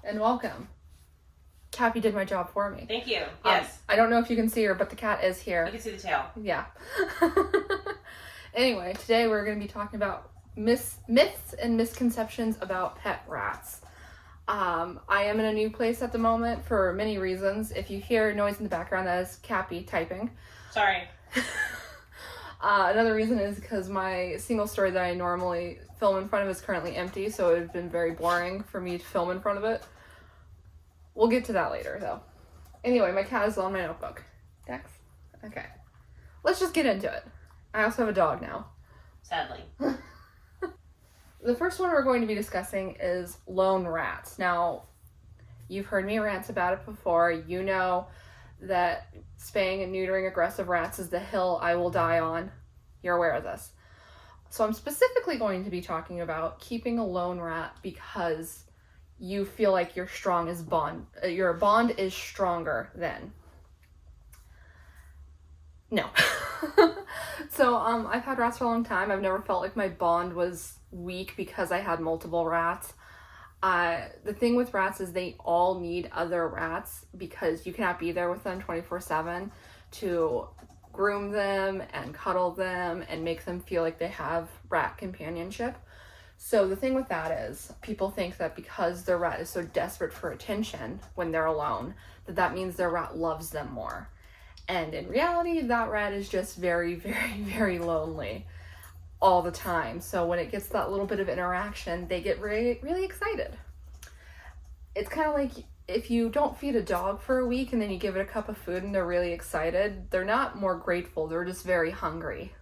and welcome. Cappy did my job for me. Thank you. Yes. I don't know if you can see her, but the cat is here. You can see the tail. Yeah. Anyway, today we're going to be talking about myths and misconceptions about pet rats. I am in a new place at the moment for many reasons. If you hear noise in the background, that is Cappy typing. Sorry. Another reason is because my single story that I normally film in front of is currently empty, so it would have been very boring for me to film in front of it. We'll get to that later, though. Anyway, my cat is on my notebook. Dex? Okay. Let's just get into it. I also have a dog now. Sadly. The first one we're going to be discussing is lone rats. Now, you've heard me rant about it before. You know that spaying and neutering aggressive rats is the hill I will die on. You're aware of this. So I'm specifically going to be talking about keeping a lone rat because you feel like your bond is stronger than. No. So I've had rats for a long time. I've never felt like my bond was weak because I had multiple rats. The thing with rats is they all need other rats because you cannot be there with them 24/7 to groom them and cuddle them and make them feel like they have rat companionship. So the thing with that is people think that because their rat is so desperate for attention when they're alone, that means their rat loves them more. And in reality, that rat is just very, very, very lonely all the time. So when it gets that little bit of interaction, they get really, really excited. It's kind of like if you don't feed a dog for a week and then you give it a cup of food and they're really excited, they're not more grateful, they're just very hungry.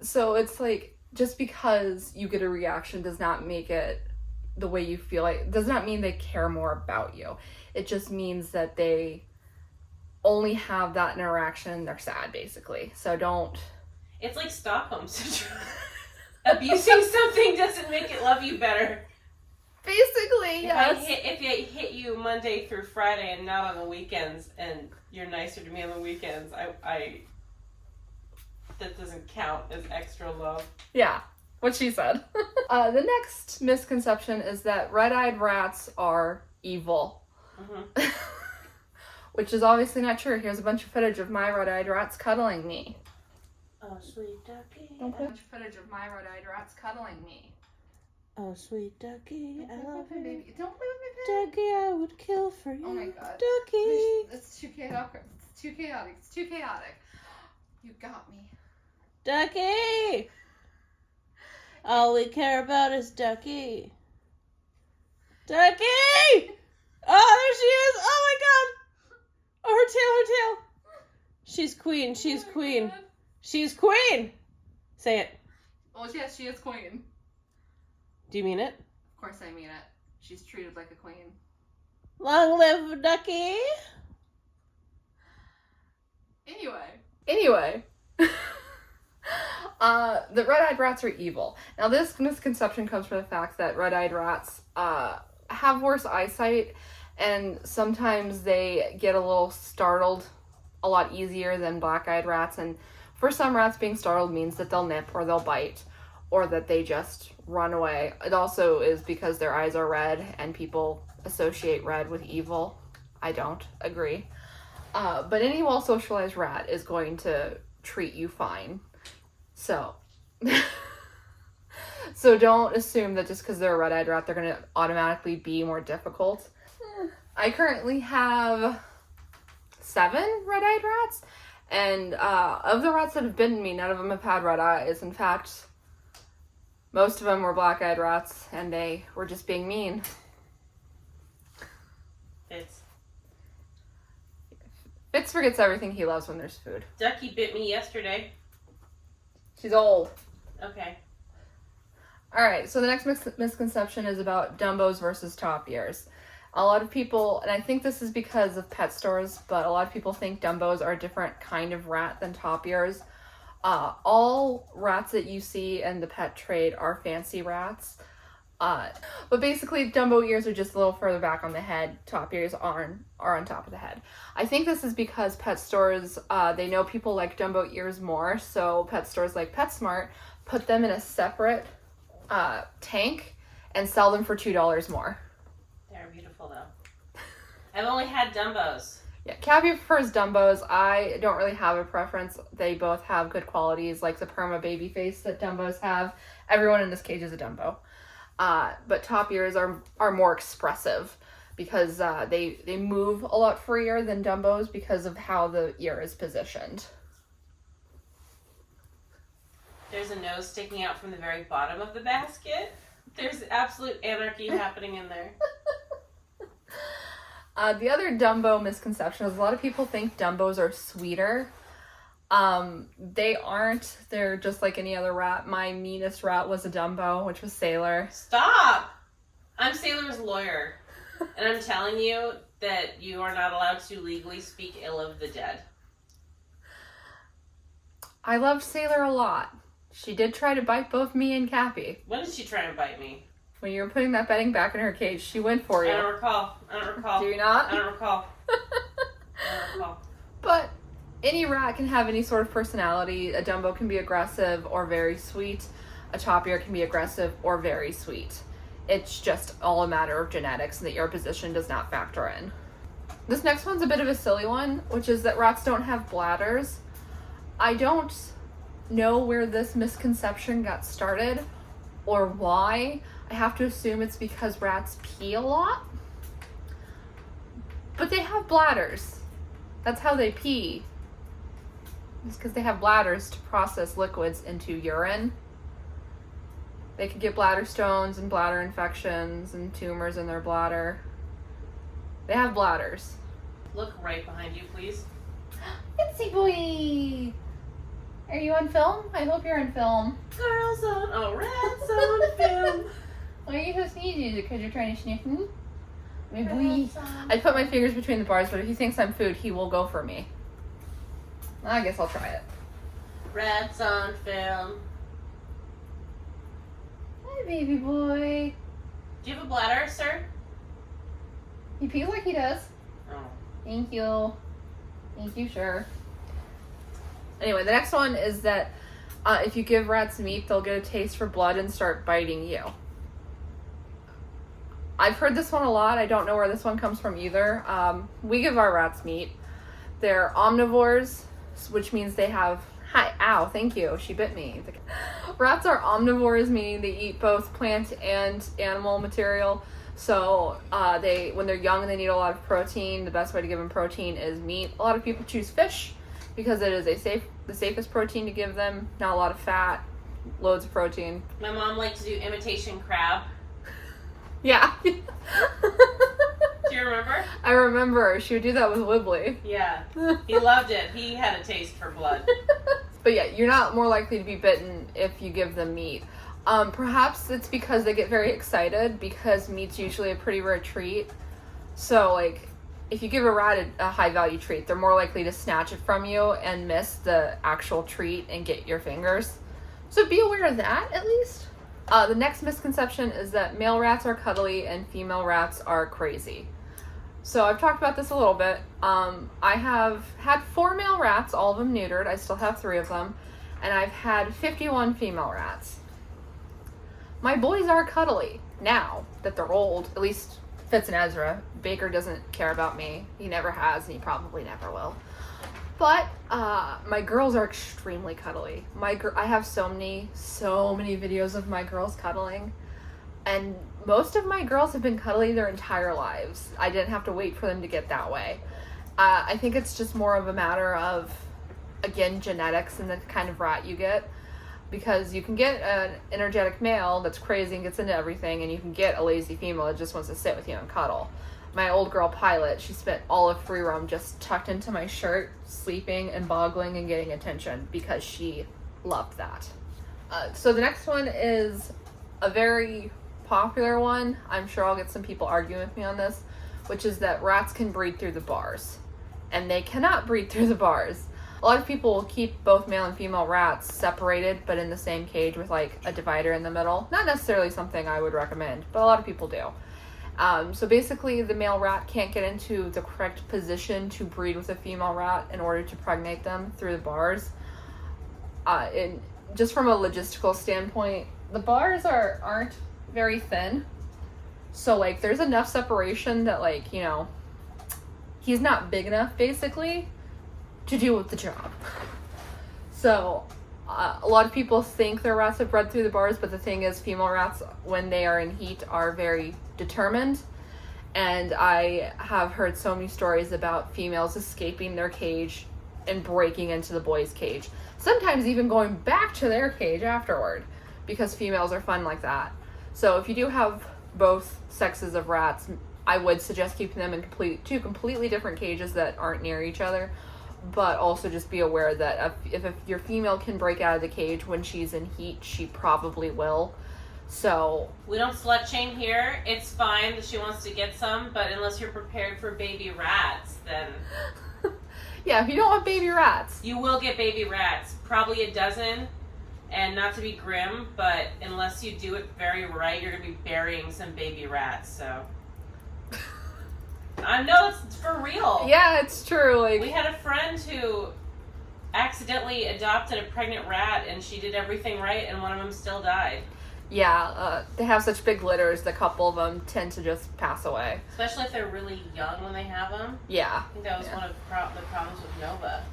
So it's like, just because you get a reaction does not make it the way you feel like, does not mean they care more about you. It just means that they only have that interaction, they're sad basically. So don't. It's like Stockholm Syndrome. Abusing something doesn't make it love you better. Basically, yes. If I hit you Monday through Friday and not on the weekends, and you're nicer to me on the weekends, I that doesn't count as extra love. Yeah, what she said. The next misconception is that red-eyed rats are evil. Mm-hmm. Which is obviously not true. Here's a bunch of footage of my red-eyed rats cuddling me. Oh, sweet ducky. Don't play with footage of my red-eyed rats cuddling me. Oh, sweet ducky. I love you. Baby. Don't play with my pet. Ducky, I would kill for you. Oh my god. Ducky. It's too chaotic. It's too chaotic. It's too chaotic. You got me. Ducky! All we care about is Ducky. Ducky! Oh, there she is! Oh my god! Oh, her tail! She's queen, she's queen. God. She's queen! Say it. Oh, yes, she is queen. Do you mean it? Of course I mean it. She's treated like a queen. Long live Ducky! Anyway. The red-eyed rats are evil. Now, this misconception comes from the fact that red-eyed rats have worse eyesight, and sometimes they get a little startled a lot easier than black-eyed rats. And for some rats, being startled means that they'll nip or they'll bite or that they just run away. It also is because their eyes are red, and people associate red with evil. I don't agree. But any well-socialized rat is going to treat you fine. So don't assume that just because they're a red-eyed rat, they're going to automatically be more difficult. I currently have 7 red-eyed rats, and of the rats that have bitten me, none of them have had red eyes. In fact, most of them were black-eyed rats, and they were just being mean. Fitz forgets everything he loves when there's food. Ducky bit me yesterday. She's old. Okay. Alright, so the next misconception is about Dumbos versus top ears. A lot of people, and I think this is because of pet stores, but a lot of people think Dumbos are a different kind of rat than top ears. All rats that you see in the pet trade are fancy rats. But basically, Dumbo ears are just a little further back on the head. Top ears are on top of the head. I think this is because pet stores, they know people like Dumbo ears more, so pet stores like PetSmart put them in a separate tank and sell them for $2 more. There They're beautiful though. I've only had Dumbos. Yeah, Cappy prefers Dumbos. I don't really have a preference. They both have good qualities, like the perma baby face that Dumbos have. Everyone in this cage is a Dumbo. But top ears are more expressive because they move a lot freer than Dumbos because of how the ear is positioned. There's a nose sticking out from the very bottom of the basket. There's absolute anarchy happening in there. The other Dumbo misconception is a lot of people think Dumbos are sweeter. They aren't. They're just like any other rat. My meanest rat was a Dumbo, which was Sailor. Stop! I'm Sailor's lawyer, and I'm telling you that you are not allowed to legally speak ill of the dead. I loved Sailor a lot. She did try to bite both me and Cappy. When did she try and bite me? When you were putting that bedding back in her cage, she went for you. I don't recall. Do you not? I don't recall. But any rat can have any sort of personality. A Dumbo can be aggressive or very sweet. A top ear can be aggressive or very sweet. It's just all a matter of genetics, and the ear position does not factor in. This next one's a bit of a silly one, which is that rats don't have bladders. I don't know where this misconception got started or why. I have to assume it's because rats pee a lot. But they have bladders. That's how they pee. It's because they have bladders to process liquids into urine. They could get bladder stones and bladder infections and tumors in their bladder. They have bladders. Look right behind you, please. Itsy boy! Are you on film? I hope you're on film. Girls on, rats on film. Why are you so sneezy? Is it because you're trying to sniff me? Maybe. I put my fingers between the bars, but if he thinks I'm food, he will go for me. I guess I'll try it. Rats on film. Hi, baby boy. Do you have a bladder, sir? He pees like he does. Oh. Thank you. Thank you, sure. Anyway, the next one is that if you give rats meat, they'll get a taste for blood and start biting you. I've heard this one a lot. I don't know where this one comes from either. We give our rats meat. They're omnivores, which means they have... Hi, ow, thank you. She bit me. Rats are omnivores, meaning they eat both plant and animal material. So when they're young, they need a lot of protein. The best way to give them protein is meat. A lot of people choose fish because it is the safest protein to give them. Not a lot of fat, loads of protein. My mom liked to do imitation crab. Yeah. Do you remember? I remember. She would do that with Wibbly. Yeah. He loved it. He had a taste for blood. But yeah, you're not more likely to be bitten if you give them meat. Perhaps it's because they get very excited because meat's usually a pretty rare treat. So, like, if you give a rat a high-value treat, they're more likely to snatch it from you and miss the actual treat and get your fingers. So be aware of that, at least. The next misconception is that male rats are cuddly and female rats are crazy. So I've talked about this a little bit. I have had 4 male rats, all of them neutered. I still have 3 of them. And I've had 51 female rats. My boys are cuddly now that they're old, at least Fitz and Ezra. Baker doesn't care about me. He never has, and he probably never will. But my girls are extremely cuddly. I have so many videos of my girls cuddling. And most of my girls have been cuddly their entire lives. I didn't have to wait for them to get that way. I think it's just more of a matter of, again, genetics and the kind of rat you get. Because you can get an energetic male that's crazy and gets into everything, and you can get a lazy female that just wants to sit with you and cuddle. My old girl Pilot, she spent all of free roam just tucked into my shirt, sleeping and boggling and getting attention because she loved that. So the next one is a very popular one. I'm sure I'll get some people arguing with me on this, which is that rats can breed through the bars. And they cannot breed through the bars. A lot of people will keep both male and female rats separated, but in the same cage with like a divider in the middle. Not necessarily something I would recommend, but a lot of people do. So basically the male rat can't get into the correct position to breed with a female rat in order to pregnate them through the bars. Just from a logistical standpoint, the bars aren't very thin. So, like, there's enough separation that, like, you know, he's not big enough, basically, to do the job. So, a lot of people think their rats have bred through the bars, but the thing is, female rats, when they are in heat, are very determined. And I have heard so many stories about females escaping their cage and breaking into the boys' cage. Sometimes even going back to their cage afterward, because females are fun like that. So if you do have both sexes of rats, I would suggest keeping them in two completely different cages that aren't near each other. But also just be aware that if your female can break out of the cage when she's in heat, she probably will. So we don't slut shame here. It's fine that she wants to get some, but unless you're prepared for baby rats, then yeah, if you don't want baby rats, you will get baby rats. Probably a dozen. And not to be grim, but unless you do it very right, you're gonna be burying some baby rats. So I know it's for real. Yeah, it's true. Like, we had a friend who accidentally adopted a pregnant rat, and she did everything right, and one of them still died. Yeah, they have such big litters. The couple of them tend to just pass away. Especially if they're really young when they have them. Yeah. I think that was one of the problems with Nova.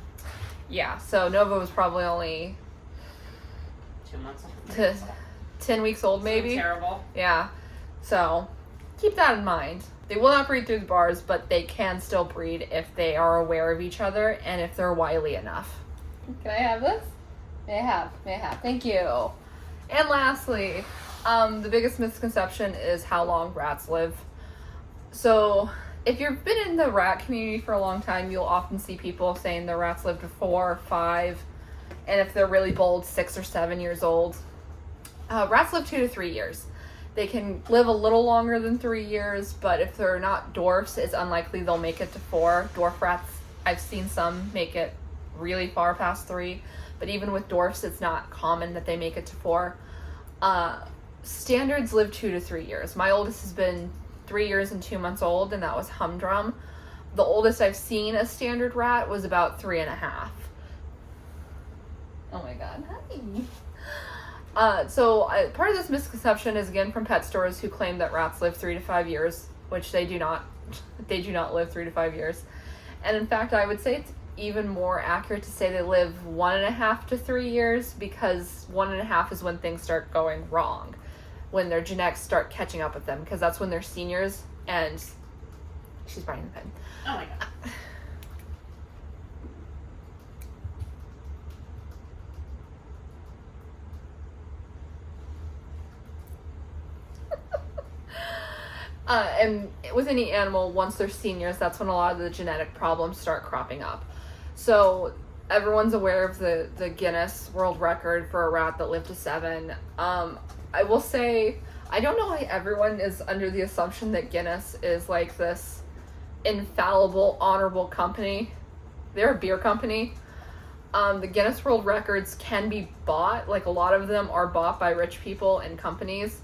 Yeah, so Nova was probably only 2 months old. 10 weeks old, maybe. Terrible. Yeah. So keep that in mind. They will not breed through the bars, but they can still breed if they are aware of each other and if they're wily enough. Can I have this? May I have. Thank you. And lastly, the biggest misconception is how long rats live. So if you've been in the rat community for a long time, you'll often see people saying their rats live to 4 or 5, and if they're really bold, 6 or 7 years old. Rats live 2 to 3 years. They can live a little longer than 3 years, but if they're not dwarfs, it's unlikely they'll make it to 4. Dwarf rats, I've seen some make it really far past 3, but even with dwarfs, it's not common that they make it to 4. Standards live 2 to 3 years. My oldest has been 3 years and 2 months old, and that was Humdrum. The oldest I've seen a standard rat was about 3.5. Oh my god, hi. Part of this misconception is again from pet stores who claim that rats live 3 to 5 years, which they do not. They do not live 3 to 5 years. And in fact, I would say it's even more accurate to say they live 1.5 to 3 years, because 1.5 is when things start going wrong, when their genetics start catching up with them, because that's when they're seniors. And she's biting the pen. Oh my god. And with any animal, once they're seniors, that's when a lot of the genetic problems start cropping up. So everyone's aware of the Guinness World Record for a rat that lived to 7. I will say, I don't know why everyone is under the assumption that Guinness is like this infallible, honorable company. They're a beer company. The Guinness World Records can be bought. Like, a lot of them are bought by rich people and companies.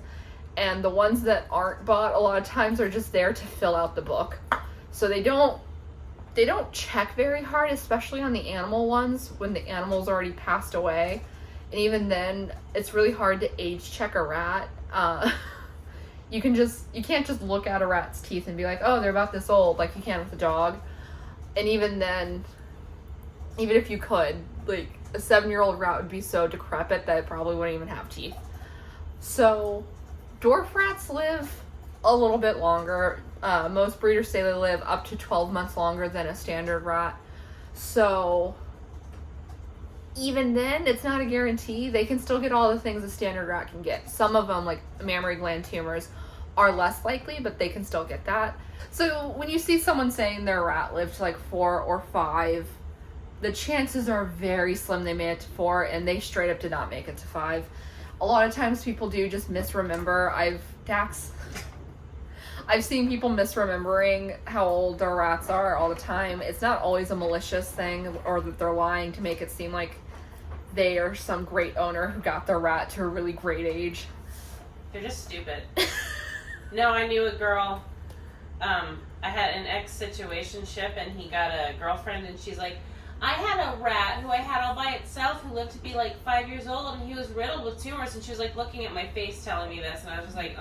And the ones that aren't bought a lot of times are just there to fill out the book. So they don't check very hard, especially on the animal ones when the animal's already passed away. And even then, it's really hard to age check a rat. You can't just look at a rat's teeth and be like, oh, they're about this old, like you can with a dog. And even then, even if you could, like, a 7-year-old rat would be so decrepit that it probably wouldn't even have teeth. So dwarf rats live a little bit longer. Most breeders say they live up to 12 months longer than a standard rat. So even then, it's not a guarantee. They can still get all the things a standard rat can get. Some of them, like mammary gland tumors, are less likely, but they can still get that. So when you see someone saying their rat lived to like 4 or 5, the chances are very slim they made it to 4, and they straight up did not make it to 5. A lot of times people do just misremember. I've seen people misremembering how old their rats are all the time. It's not always a malicious thing, or that they're lying to make it seem like they are some great owner who got their rat to a really great age. They're just stupid. No, I knew a girl. I had an ex-situationship, and he got a girlfriend, and she's like, I had a rat who I had all by itself who lived to be like 5 years old, and he was riddled with tumors, and she was like looking at my face telling me this, and I was just like,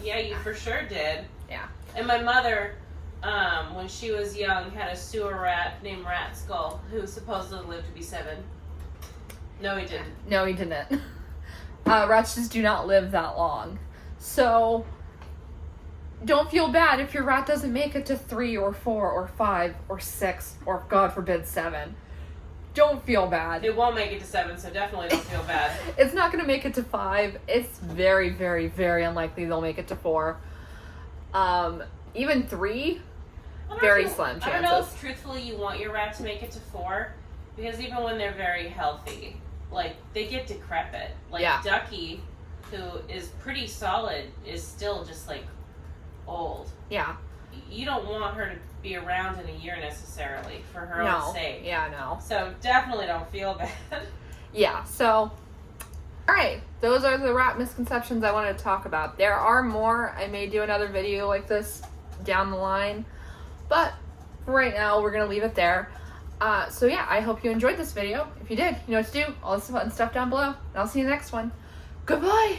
yeah, you for sure did. Yeah. And my mother, when she was young, had a sewer rat named Rat Skull who supposedly lived to be 7. No, he didn't. No, he didn't. Rats just do not live that long. So, don't feel bad if your rat doesn't make it to 3 or 4 or 5 or 6 or, God forbid, 7. Don't feel bad. It won't make it to 7, so definitely don't feel bad. It's not going to make it to 5. It's very, very, very unlikely they'll make it to 4. Even 3, very slim chances. I don't know if truthfully you want your rat to make it to 4, because even when they're very healthy, like, they get decrepit. Like, Yeah. Ducky, who is pretty solid, is still just, like, old. Yeah. You don't want her to be around in a year necessarily for her own sake. Yeah, no. So definitely don't feel bad. Yeah, so, alright, those are the rat misconceptions I wanted to talk about. There are more. I may do another video like this down the line, but for right now, we're going to leave it there. So yeah, I hope you enjoyed this video. If you did, you know what to do. All this fun stuff down below. And I'll see you in the next one. Goodbye!